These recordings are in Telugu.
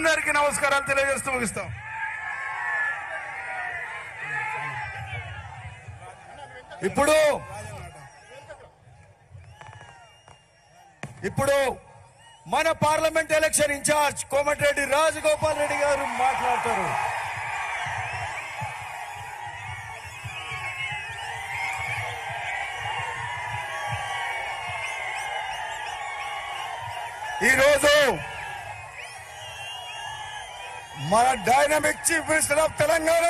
అందరికీ నమస్కారాలు తెలియజేస్తూ ముగిస్తాం. ఇప్పుడు మన parliament election incharge Komatireddy Rajagopal Reddy గారు మాట్లాడతారు. ఈరోజు మన dynamic chief minister of Telangana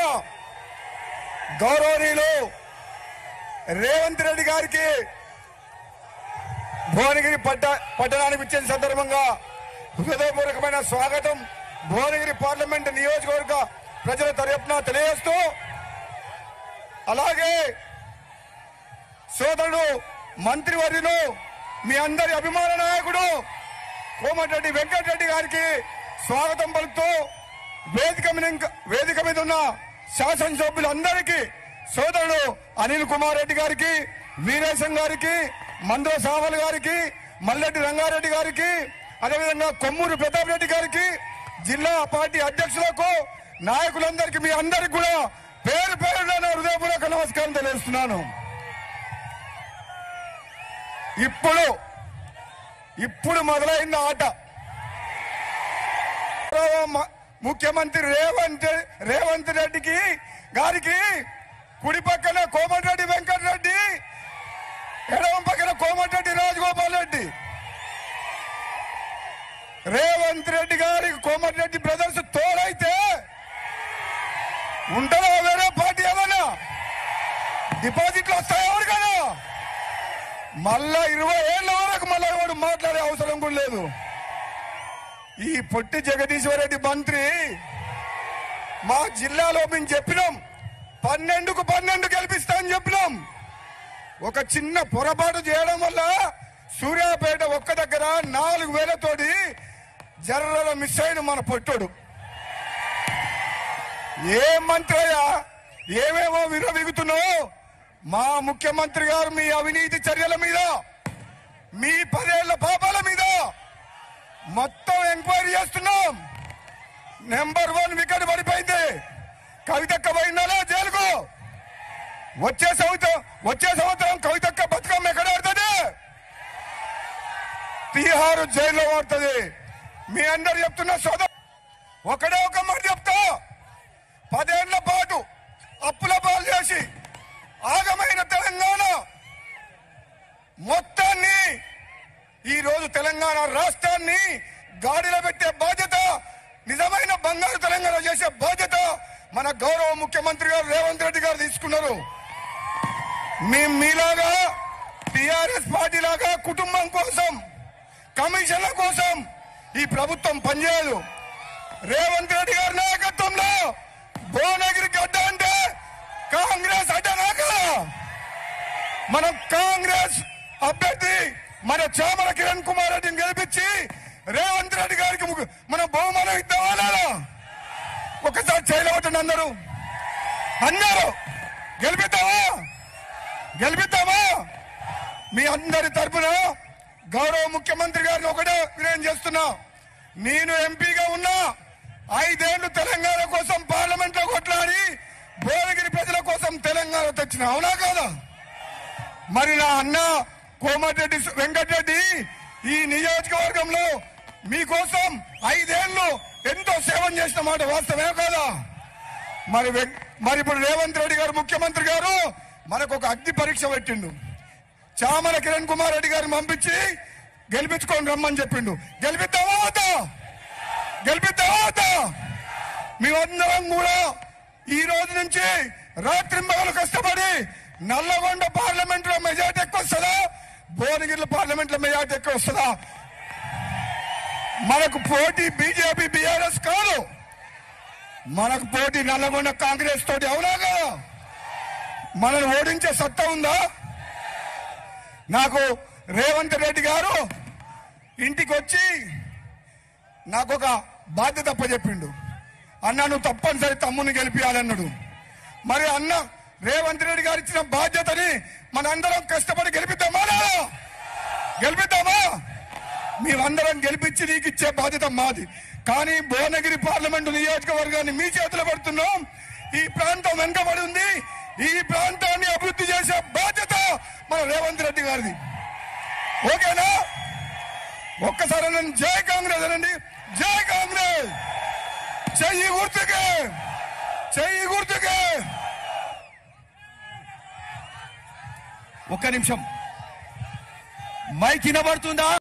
గౌరవనీయులు రేవంత్ రెడ్డి గారికి భువనగిరి పట్టణానికి వచ్చిన సందర్భంగా హృదయపూర్వకమైన స్వాగతం భువనగిరి పార్లమెంట్ నియోజకవర్గ ప్రజల తరపున తెలియజేస్తూ, అలాగే సోదరుడు మంత్రివర్యులు మీ అందరి అభిమాన నాయకుడు కోమటిరెడ్డి వెంకటరెడ్డి గారికి స్వాగతం పలుకుతూ, వేదిక మీద ఉన్న శాసనసభ్యులందరికీ సోదరుడు అనిల్ కుమార్ రెడ్డి గారికి, వీరేశం గారికి, మందో సావల్ గారికి, మల్లెడ్డి రంగారెడ్డి గారికి, అదేవిధంగా కొమ్మూరు ప్రతాప్ రెడ్డి గారికి, జిల్లా పార్టీ అధ్యక్షులకు, నాయకులందరికీ మీ అందరికి కూడా పేరు పేరున హృదయపూర్వక నమస్కారం తెలియజేస్తున్నాను. ఇప్పుడు మొదలైన ఆట. ముఖ్యమంత్రి రేవంత్ రెడ్డి గారికి కుడి పక్కన కోమటిరెడ్డి వెంకటరెడ్డి, ఎడమ పక్కన కోమటిరెడ్డి రాజగోపాల్ రెడ్డి. రేవంత్ రెడ్డి గారికి కోమటిరెడ్డి బ్రదర్స్ తోడైతే ఉంటుందా వేరే పార్టీ? ఏమన్నా డిపాజిట్లు వస్తాయి ఎవరికైనా? మళ్ళా 20 ఏళ్ల వరకు మళ్ళా ఎవరు మాట్లాడే అవసరం కూడా లేదు. ఈ పొట్టి జగదీశ్వర్ రెడ్డి మంత్రి మా జిల్లాలో మేము చెప్పినాం 12కు 12 గెలిపిస్తా అని చెప్పినాం. ఒక చిన్న పొరపాటు చేయడం వల్ల సూర్యాపేట ఒక్క దగ్గర 4,000 తోటి జర్రలో మిస్ అయిన మన పొట్టుడు. ఏ మంత్రి అయ్యా, ఏమేమో విరవిగుతున్నావు? మా ముఖ్యమంత్రి గారు మీ అవినీతి చర్యల మీద, మీ 10 ఏళ్ల పాపాల మీద మొత్తం ఎంక్వైరీ చేస్తున్నాం. నెంబర్ 1 వికెట్ పడిపోయింది. కవితక్క పోయిందా జైలుకు? వచ్చే సంవత్సరం కవితక్క బతుకమ్మ ఎక్కడ ఆడుతుంది? తిహారు జైల్లో ఆడుతుంది. మీ అందరు చెప్తున్న సోదరు ఒకటే ఒక మాట చెప్తా, 10 ఏళ్ల పాటు అప్పుల పాలు చేసి ఆగమైన తెలంగాణ మొత్తాన్ని ఈ రోజు తెలంగాణ రాష్ట్రాన్ని గాడిలో పెట్టే బాధ్యత, నిజమైన బంగారు తెలంగాణ చేసే బాధ్యత మన గౌరవ ముఖ్యమంత్రి గారు రేవంత్ రెడ్డి గారు తీసుకున్నారు. మీలాగా టిఆర్ఎస్ పార్టీ లాగా కుటుంబం కోసం, కమిషన్ల కోసం ఈ ప్రభుత్వం పనిచేయదు. రేవంత్ రెడ్డి గారి నాయకత్వంలో భువనగిరి గడ్డ అంటే కాంగ్రెస్ అడ్డనా కదా? మనం కాంగ్రెస్ అభ్యర్థి మన చామల కిరణ్ కుమార్ రెడ్డిని గెలిపించి రేవంత్ రెడ్డి గారికి మన బహుమానం ఇద్దామా లేదా? ఒకసారి చేయలేవటండి అందరూ గెలిపిద్దామా? మీ అందరి తరఫున గౌరవ ముఖ్యమంత్రి గారిని ఒకటే వినయం చేస్తున్నా. నేను ఎంపీగా ఉన్నా 5 ఏళ్లు తెలంగాణ కోసం పార్లమెంట్ లో కొట్లాడి భువనగిరి ప్రజల కోసం తెలంగాణ తెచ్చిన, అవునా కాదా? మరి నా అన్న కోమటిరెడ్డి వెంకటరెడ్డి ఈ నియోజకవర్గంలో మీకోసం 5 ఏళ్లు ఎంతో సేవ చేసిన మాట వాస్తవమే కాదా? మరి ఇప్పుడు రేవంత్ రెడ్డి గారు ముఖ్యమంత్రి గారు మనకు ఒక అగ్ని పరీక్ష పెట్టిండు. చామల కిరణ్ కుమార్ రెడ్డి గారిని పంపించి గెలిపించుకొని రమ్మని చెప్పిండు. గెలిపిద్దామా వద్దా? మేమందరం కూడా ఈ రోజు నుంచి రాత్రింబగలు కష్టపడి నల్లగొండ పార్లమెంట్ లో మెజార్టీ ఎక్కువ వస్తుందా, భువనగిరి పార్లమెంట్ లో మెజార్టీ ఎక్కువ వస్తుందా? మనకు పోటీ బీజేపీ బీఆర్ఎస్ కాదు, మనకు పోటీ నల్లగొండ కాంగ్రెస్ తోటి, అవునా కదా? మనల్ని ఓడించే సత్తా ఉందా? నాకు రేవంత్ రెడ్డి గారు ఇంటికి వచ్చి నాకు ఒక బాధ్యత అప్పచెప్పిండు. అన్న నువ్వు తప్పనిసరి తమ్ముని గెలిపియాలన్నాడు. మరి అన్న రేవంత్ రెడ్డి గారు ఇచ్చిన బాధ్యతని మనందరం కష్టపడి గెలిపిద్దామా? మేమందరం గెలిపించి నీకు ఇచ్చే బాధ్యత మాది. కానీ భువనగిరి పార్లమెంటు నియోజకవర్గాన్ని మీ చేతిలో పెడుతున్నాం. ఈ ప్రాంతం వెనుకబడి ఉంది. ఈ ప్రాంతాన్ని అభివృద్ధి చేసే బాధ్యత మన రేవంత్ రెడ్డి గారిది. ఓకేనా? ఒక్కసారి నన్ను జై కాంగ్రెస్ అనండి. జై కాంగ్రెస్. చెయ్యి గుర్తుకే, చెయ్యి గుర్తుకే. ఒక్క నిమిషం, మైక్ వినబడుతుందా?